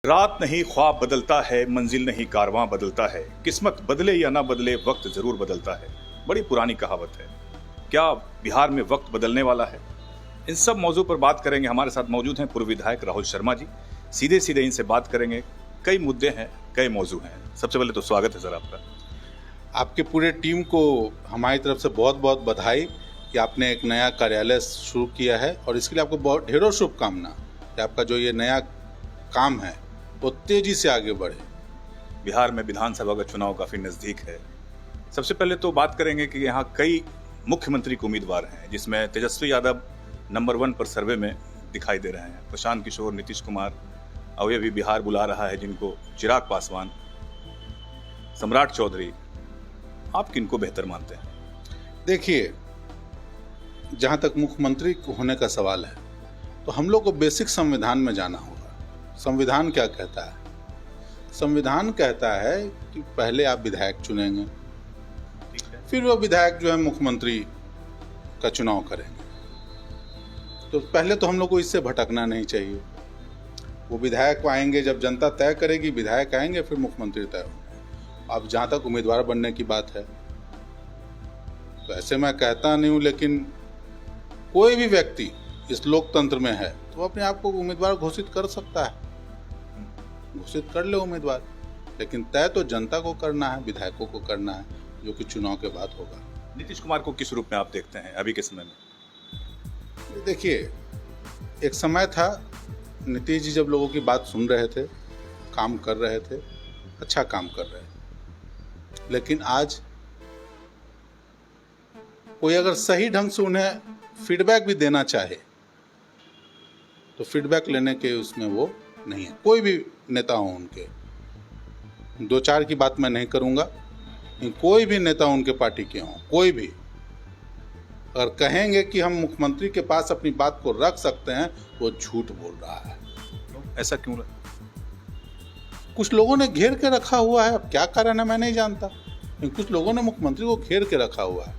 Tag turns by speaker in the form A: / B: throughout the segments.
A: रात नहीं ख्वाब बदलता है, मंजिल नहीं कारवां बदलता है, किस्मत बदले या ना बदले वक्त जरूर बदलता है। बड़ी पुरानी कहावत है। क्या बिहार में वक्त बदलने वाला है? इन सब मौजू पर बात करेंगे। हमारे साथ मौजूद हैं पूर्व विधायक राहुल शर्मा जी। सीधे सीधे इनसे बात करेंगे। कई मुद्दे हैं, कई मौजू हैं। सबसे पहले तो स्वागत है सर आपका।
B: आपके पूरे टीम को हमारी तरफ से बहुत बहुत बधाई कि आपने एक नया कार्यालय शुरू किया है और इसके लिए आपको बहुत ढेरों शुभकामना कि आपका जो ये नया काम है वो तेजी से आगे बढ़े।
A: बिहार में विधानसभा का चुनाव काफी नजदीक है। सबसे पहले तो बात करेंगे कि यहाँ कई मुख्यमंत्री के उम्मीदवार हैं, जिसमें तेजस्वी यादव नंबर 1 पर सर्वे में दिखाई दे रहे हैं। प्रशांत किशोर, नीतीश कुमार, अवयवी बिहार बुला रहा है जिनको, चिराग पासवान, सम्राट चौधरी। आप किनको बेहतर मानते हैं?
B: देखिए, जहाँ तक मुख्यमंत्री होने का सवाल है तो हम लोग को बेसिक संविधान में जाना होगा। संविधान क्या कहता है? संविधान कहता है कि पहले आप विधायक चुनेंगे, फिर वो विधायक जो है मुख्यमंत्री का चुनाव करेंगे। तो पहले तो हम लोग को इससे भटकना नहीं चाहिए। वो विधायक आएंगे, जब जनता तय करेगी, विधायक आएंगे, फिर मुख्यमंत्री तय होंगे। अब जहाँ तक उम्मीदवार बनने की बात है तो ऐसे मैं कहता नहीं हूँ, लेकिन कोई भी व्यक्ति इस लोकतंत्र में है तो अपने आप को उम्मीदवार घोषित कर सकता है। घोषित कर ले उम्मीदवार, लेकिन तय तो जनता को करना है, विधायकों को करना है, जो कि चुनाव के बाद होगा।
A: नीतीश कुमार को किस रूप में आप देखते हैं अभी के समय में?
B: देखिए, एक समय था नीतीश जी जब लोगों की बात सुन रहे थे, काम कर रहे थे, अच्छा काम कर रहे थे, लेकिन आज कोई अगर सही ढंग से उन्हें फीडबैक भी देना चाहे तो फीडबैक लेने के उसमें वो नहीं है। कोई भी नेता हो उनके, 2-4 की बात मैं नहीं करूंगा, कोई भी नेता उनके पार्टी के हों, कोई भी अगर कहेंगे कि हम मुख्यमंत्री के पास अपनी बात को रख सकते हैं, वो झूठ बोल रहा है।
A: ऐसा क्यों?
B: कुछ लोगों ने घेर के रखा हुआ है, अब क्या कारण है मैं नहीं जानता, लेकिन कुछ लोगों ने मुख्यमंत्री को घेर के रखा हुआ है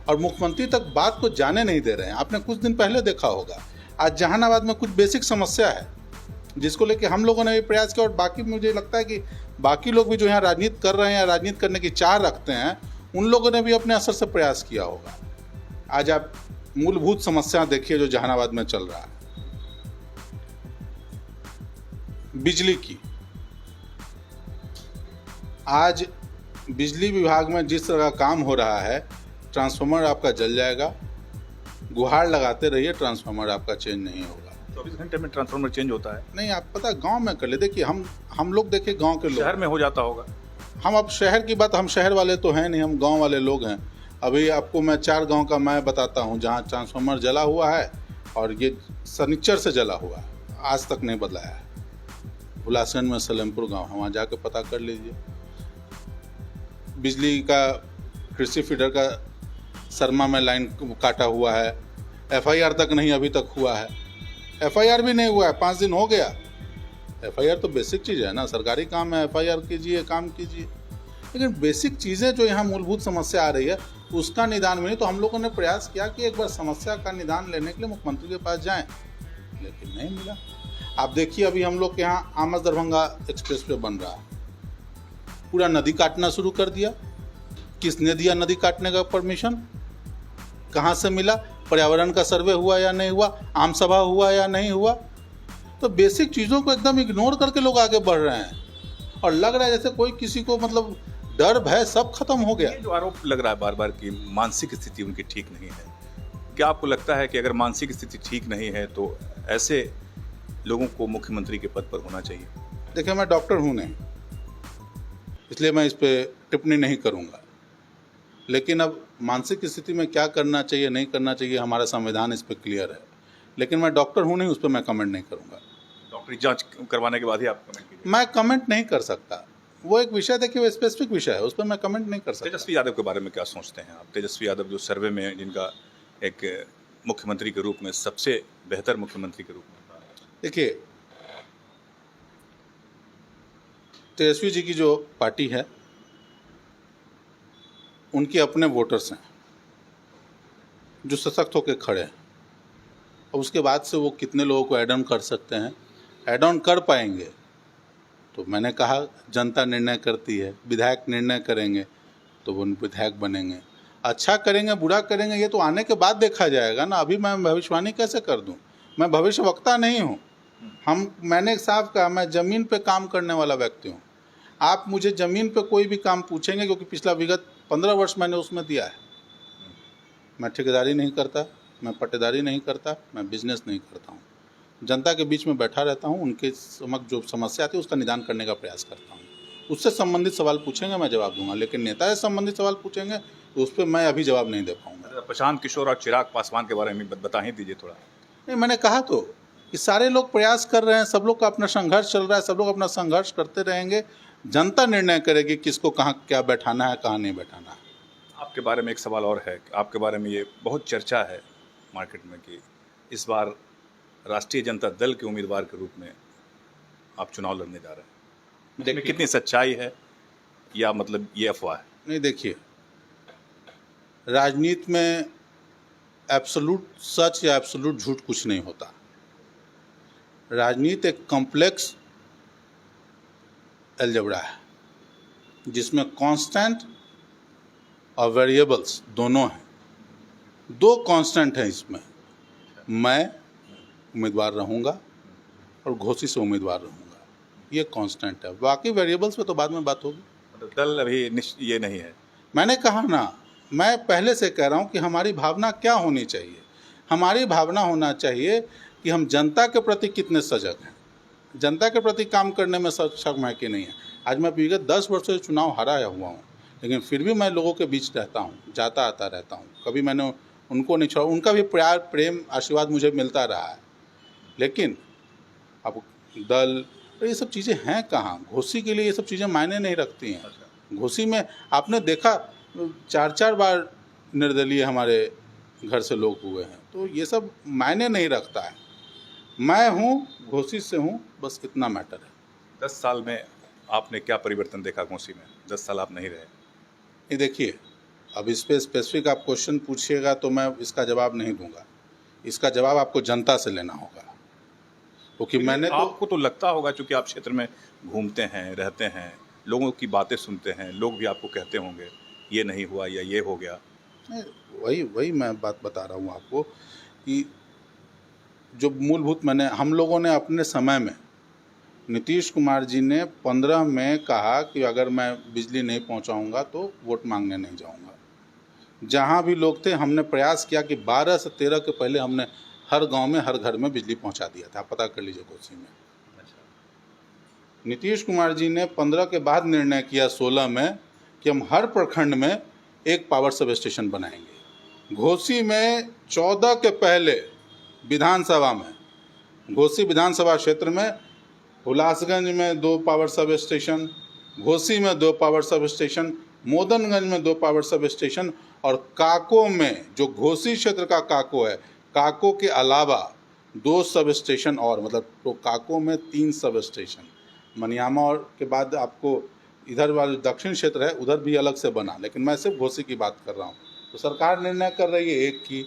B: और मुख्यमंत्री तक बात को जाने नहीं दे रहे हैं। आपने कुछ दिन पहले देखा होगा, आज जहानाबाद में कुछ बेसिक समस्या है जिसको लेके हम लोगों ने भी प्रयास किया, और बाकी मुझे लगता है कि बाकी लोग भी जो यहाँ राजनीति कर रहे हैं या राजनीति करने की चाह रखते हैं, उन लोगों ने भी अपने असर से प्रयास किया होगा। आज आप मूलभूत समस्या देखिए जो जहानाबाद में चल रहा है, बिजली की। आज बिजली विभाग में जिस तरह का काम हो रहा है, ट्रांसफार्मर आपका जल जाएगा, गुहार लगाते रहिए, ट्रांसफार्मर आपका चेंज नहीं होगा।
A: 24 घंटे में ट्रांसफार्मर चेंज होता है?
B: नहीं, आप पता गांव में कर ले। देखिए, हम लोग देखिए गांव के लोग,
A: शहर में हो जाता होगा।
B: हम अब शहर की बात, हम शहर वाले तो हैं नहीं, हम गांव वाले लोग हैं। अभी आपको मैं 4 गांव का मैं बताता हूं जहां ट्रांसफार्मर जला हुआ है, और ये शनिचर से जला हुआ है, आज तक नहीं बदलाया है। हुलासन में सलेमपुर गाँव है, वहाँ जाके पता कर लीजिए। बिजली का कृषि फीडर का शर्मा में लाइन काटा हुआ है, FIR तक नहीं अभी तक हुआ है। FIR भी नहीं हुआ है, 5 दिन हो गया। FIR तो बेसिक चीज़ है ना, सरकारी काम है, FIR कीजिए, काम कीजिए। लेकिन बेसिक चीज़ें जो यहाँ मूलभूत समस्या आ रही है उसका निदान मिले, तो हम लोगों ने प्रयास किया कि एक बार समस्या का निदान लेने के लिए मुख्यमंत्री के पास जाएं, लेकिन नहीं मिला। आप देखिए, अभी हम लोग के यहाँ आमस दरभंगा एक्सप्रेस वे बन रहा है, पूरा नदी काटना शुरू कर दिया। किसने दिया नदी काटने का परमिशन? कहाँ से मिला? पर्यावरण का सर्वे हुआ या नहीं हुआ? आम सभा हुआ या नहीं हुआ? तो बेसिक चीज़ों को एकदम इग्नोर करके लोग आगे बढ़ रहे हैं, और लग रहा है जैसे कोई किसी को मतलब डर भय सब खत्म हो गया।
A: ये जो आरोप लग रहा है बार बार कि मानसिक स्थिति उनकी ठीक नहीं है, क्या आपको लगता है कि अगर मानसिक स्थिति ठीक नहीं है तो ऐसे लोगों को मुख्यमंत्री के पद पर होना चाहिए?
B: देखिए, मैं डॉक्टर हूँ नहीं, इसलिए मैं इस पर टिप्पणी नहीं करूँगा, लेकिन अब मानसिक स्थिति में क्या करना चाहिए नहीं करना चाहिए, हमारा संविधान इस पर क्लियर है। लेकिन मैं डॉक्टर हूँ नहीं, उस पर मैं कमेंट नहीं करूँगा।
A: डॉक्टरी जांच करवाने के बाद ही आप कमेंट कीजिए।
B: मैं कमेंट नहीं कर सकता, वो एक विषय देखिए, वो स्पेसिफिक विषय है, उस पर मैं कमेंट नहीं कर सकता।
A: तेजस्वी यादव के बारे में क्या सोचते हैं आप? तेजस्वी यादव जो सर्वे में, जिनका एक मुख्यमंत्री के रूप में सबसे बेहतर मुख्यमंत्री के रूप में,
B: देखिए, तेजस्वी जी की जो पार्टी है उनके अपने वोटर्स हैं जो सशक्त होकर खड़े हैं, और उसके बाद से वो कितने लोगों को ऐड ऑन कर सकते हैं, ऐड ऑन कर पाएंगे, तो मैंने कहा जनता निर्णय करती है, विधायक निर्णय करेंगे तो वो विधायक बनेंगे। अच्छा करेंगे बुरा करेंगे ये तो आने के बाद देखा जाएगा ना, अभी मैं भविष्यवाणी कैसे कर दूं? मैं भविष्यवक्ता नहीं हूं। मैंने साफ कहा मैं ज़मीन पे काम करने वाला व्यक्ति हूं। आप मुझे ज़मीन पे कोई भी काम पूछेंगे, क्योंकि पिछला विगत 15 वर्ष मैंने उसमें दिया है। मैं ठेकेदारी नहीं करता, मैं पट्टेदारी नहीं करता, मैं बिजनेस नहीं करता हूँ। जनता के बीच में बैठा रहता हूँ, उनके समक्ष जो समस्या आती है उसका निदान करने का प्रयास करता हूँ। उससे संबंधित सवाल पूछेंगे मैं जवाब दूंगा, लेकिन नेता से संबंधित सवाल पूछेंगे तो उस पर मैं अभी जवाब नहीं दे पाऊंगा।
A: प्रशांत किशोर और चिराग पासवान के बारे में बता ही दीजिए थोड़ा।
B: नहीं, मैंने कहा तो कि सारे लोग प्रयास कर रहे हैं, सब लोग का अपना संघर्ष चल रहा है, सब लोग अपना संघर्ष करते रहेंगे। जनता निर्णय करेगी किसको कहाँ क्या बैठाना है, कहाँ नहीं बैठाना है।
A: आपके बारे में एक सवाल और है, आपके बारे में ये बहुत चर्चा है मार्केट में कि इस बार राष्ट्रीय जनता दल के उम्मीदवार के रूप में आप चुनाव लड़ने जा रहे हैं। देखिए कितनी सच्चाई है या मतलब ये अफवाह है?
B: नहीं, देखिए राजनीति में एब्सोल्यूट सच या एब्सोल्यूट झूठ कुछ नहीं होता। राजनीति एक कॉम्प्लेक्स अलजेब्रा है जिसमें कांस्टेंट और वेरिएबल्स दोनों हैं। दो कांस्टेंट हैं इसमें, मैं उम्मीदवार रहूंगा और घोसी से उम्मीदवार रहूंगा, ये कांस्टेंट है। बाकी वेरिएबल्स पे तो बाद में बात होगी।
A: मतलब दल अभी ये नहीं है।
B: मैंने कहा ना, मैं पहले से कह रहा हूं कि हमारी भावना क्या होनी चाहिए। हमारी भावना होना चाहिए कि हम जनता के प्रति कितने सजग हैं, जनता के प्रति काम करने में सक्षम है कि नहीं है। आज मैं विगत 10 वर्षों से चुनाव हारा हुआ हूँ, लेकिन फिर भी मैं लोगों के बीच रहता हूँ, जाता आता रहता हूँ। कभी मैंने उनको नहीं छोड़ा, उनका भी प्यार प्रेम आशीर्वाद मुझे मिलता रहा है। लेकिन अब दल ये सब चीज़ें हैं कहाँ? घोसी के लिए ये सब चीज़ें मायने नहीं रखती हैं। घोसी में आपने देखा 4-4 बार निर्दलीय हमारे घर से लोग हुए हैं, तो ये सब मायने नहीं रखता है। मैं हूँ, घोसी से हूँ, बस इतना मैटर है।
A: 10 साल में आपने क्या परिवर्तन देखा घोसी में? 10 साल आप नहीं रहे।
B: ये देखिए, अब इस पे स्पेसिफिक आप क्वेश्चन पूछिएगा तो मैं इसका जवाब नहीं दूंगा। इसका जवाब आपको जनता से लेना होगा, क्योंकि मैंने
A: आपको तो लगता होगा, क्योंकि आप क्षेत्र में घूमते हैं, रहते हैं, लोगों की बातें सुनते हैं, लोग भी आपको कहते होंगे ये नहीं हुआ या ये हो गया।
B: वही मैं बात बता रहा हूँ आपको कि जो मूलभूत हम लोगों ने अपने समय में, नीतीश कुमार जी ने 15 में कहा कि अगर मैं बिजली नहीं पहुंचाऊंगा तो वोट मांगने नहीं जाऊंगा। जहां भी लोग थे हमने प्रयास किया कि 12 से 13 के पहले हमने हर गांव में हर घर में बिजली पहुंचा दिया था। पता कर लीजिए घोसी में। नीतीश कुमार जी ने 15 के बाद निर्णय किया 16 में कि हम हर प्रखंड में एक पावर सब स्टेशन बनाएंगे। घोसी में 14 के पहले विधानसभा में, घोसी विधानसभा क्षेत्र में हुलासगंज में 2 पावर सब स्टेशन, घोसी में 2 पावर सब स्टेशन, मोदनगंज में 2 पावर सब स्टेशन और काको में, जो घोसी क्षेत्र का काको है, काको के अलावा 2 सब स्टेशन और, मतलब तो काको में 3 सब स्टेशन। मनियामा और के बाद आपको इधर वाले दक्षिण क्षेत्र है, उधर भी अलग से बना, लेकिन मैं सिर्फ घोसी की बात कर रहा हूँ। तो सरकार निर्णय कर रही है 1 की,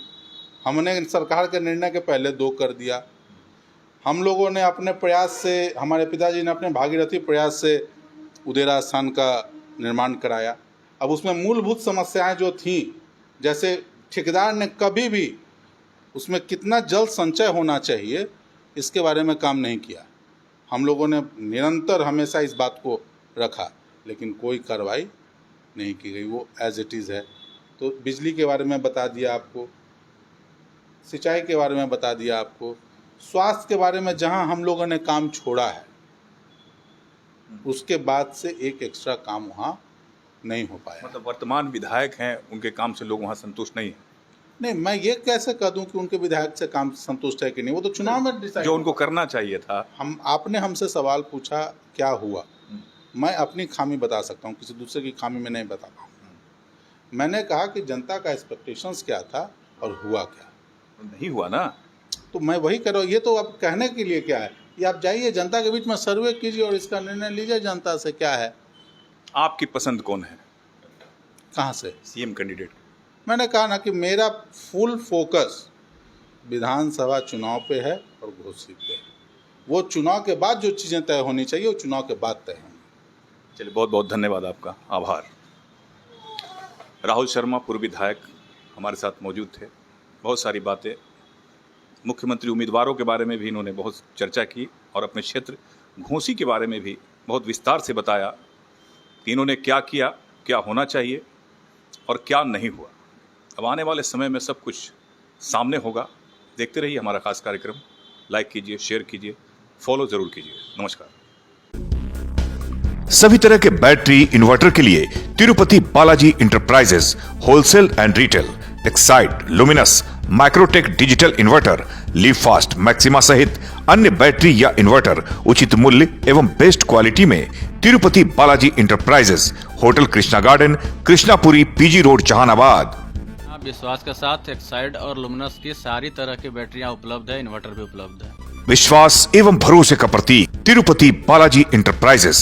B: हमने सरकार के निर्णय के पहले 2 कर दिया। हम लोगों ने अपने प्रयास से, हमारे पिताजी ने अपने भागीरथी प्रयास से उदेरा स्थान का निर्माण कराया। अब उसमें मूलभूत समस्याएं जो थीं, जैसे ठेकेदार ने कभी भी उसमें कितना जल संचय होना चाहिए इसके बारे में काम नहीं किया। हम लोगों ने निरंतर हमेशा इस बात को रखा, लेकिन कोई कार्रवाई नहीं की गई, वो एज इट इज़ है। तो बिजली के बारे में बता दिया आपको, सिंचाई के बारे में बता दिया आपको, स्वास्थ्य के बारे में जहां हम लोगों ने काम छोड़ा है उसके बाद से एक एक्स्ट्रा काम वहां नहीं हो पाया।
A: मतलब वर्तमान विधायक हैं, उनके काम से लोग वहां संतुष्ट नहीं हैं।
B: नहीं, मैं ये कैसे कह दूं कि उनके विधायक से काम संतुष्ट है कि नहीं, वो तो चुनाव में डिसाइड, जो
A: उनको करना चाहिए था।
B: आपने हमसे सवाल पूछा क्या हुआ, मैं अपनी खामी बता सकता हूँ, किसी दूसरे की खामी में नहीं बता पाऊंगा। मैंने कहा कि जनता का एक्सपेक्टेशंस क्या था और हुआ क्या।
A: नहीं हुआ ना,
B: तो मैं वही कर रहा हूँ। ये तो अब कहने के लिए क्या है, ये आप जाइए जनता के बीच में सर्वे कीजिए और इसका निर्णय लीजिए जनता से क्या है।
A: आपकी पसंद कौन है?
B: कहाँ से?
A: CM candidate.
B: मैंने कहा ना कि मेरा फुल फोकस विधानसभा चुनाव पे है और घोसी पे। वो चुनाव के बाद जो चीज़ें तय होनी चाहिए वो चुनाव के बाद तय होंगी।
A: चलिए, बहुत बहुत धन्यवाद आपका, आभार। राहुल शर्मा पूर्व विधायक हमारे साथ मौजूद थे। बहुत सारी बातें मुख्यमंत्री उम्मीदवारों के बारे में भी इन्होंने बहुत चर्चा की और अपने क्षेत्र घोसी के बारे में भी बहुत विस्तार से बताया कि इन्होंने क्या किया, क्या होना चाहिए और क्या नहीं हुआ। अब आने वाले समय में सब कुछ सामने होगा। देखते रहिए हमारा खास कार्यक्रम। लाइक कीजिए, शेयर कीजिए, फॉलो जरूर कीजिए। नमस्कार।
C: सभी तरह के बैटरी इन्वर्टर के लिए Tirupati Balaji enterprises wholesale and retail, Exide, luminous, Microtek digital inverter, leave fast, maxima सहित अन्य बैटरी या इन्वर्टर उचित मूल्य एवं बेस्ट क्वालिटी में Tirupati Balaji enterprises, hotel Krishna garden, Krishnapuri, PG road, Jahanabad.
D: विश्वास के साथ एक्साइड और लुमिनस की सारी तरह की बैटरियां उपलब्ध है, इन्वर्टर भी उपलब्ध है।
C: विश्वास एवं भरोसे का प्रतीक तिरुपति बालाजी इंटरप्राइजेस।